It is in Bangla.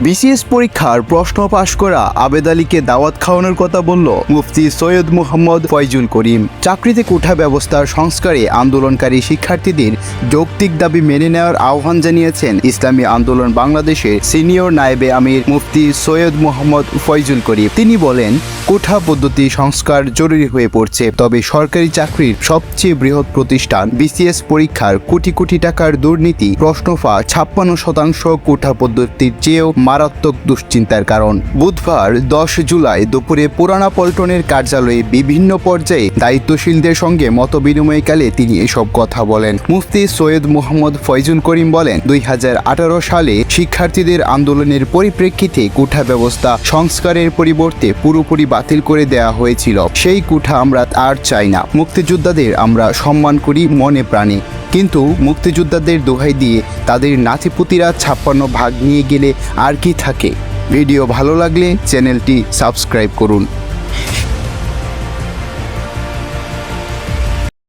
বিসিএস পরীক্ষার প্রশ্ন পাশ করা আবেদ আলীকে দাওয়াত খাওয়ানোর কথা বলল মুফতি সৈয়দ মুহাম্মদ ফয়জুল করিম। চাকরিতে কোঠা ব্যবস্থার সংস্কারে আন্দোলনকারী শিক্ষার্থীদের যৌক্তিক দাবি মেনে নেওয়ার আহ্বান জানিয়েছেন ইসলামী আন্দোলন বাংলাদেশের সিনিয়র নায়েবে আমির মুফতি সৈয়দ মুহাম্মদ ফয়জুল করিম। তিনি বলেন, কোঠা পদ্ধতি সংস্কার জরুরি হয়ে পড়ছে, তবে সরকারি চাকরির সবচেয়ে বৃহৎ প্রতিষ্ঠান বিসিএস পরীক্ষার কোটি কোটি টাকার দুর্নীতি প্রশ্ন ফাঁস 56% কোঠা পদ্ধতির চেয়েও মারাত্মক দুশ্চিন্তার কারণ। বুধবার 10 জুলাই দুপুরে পুরানা পল্টনের কার্যালয়ে বিভিন্ন পর্যায়ে দায়িত্বশীলদের সঙ্গে মতবিনিময়কালে তিনি এসব কথা বলেন। মুফতি সৈয়দ মুহাম্মদ ফয়জুল করিম বলেন, 2018 সালে শিক্ষার্থীদের আন্দোলনের পরিপ্রেক্ষিতে কোঠা ব্যবস্থা সংস্কারের পরিবর্তে পুরোপুরি বাতিল করে দেওয়া হয়েছিল। সেই কোঠা আমরা আর চাই না। মুক্তিযোদ্ধাদের আমরা সম্মান করি মনে প্রাণে, কিন্তু মুক্তিযোদ্ধাদের দোহাই দিয়ে তাদের নাতিপুতিরা 56 ভাগ নিয়ে গেলে আর কি থাকে। ভিডিও ভালো লাগলে চ্যানেলটি সাবস্ক্রাইব করুন।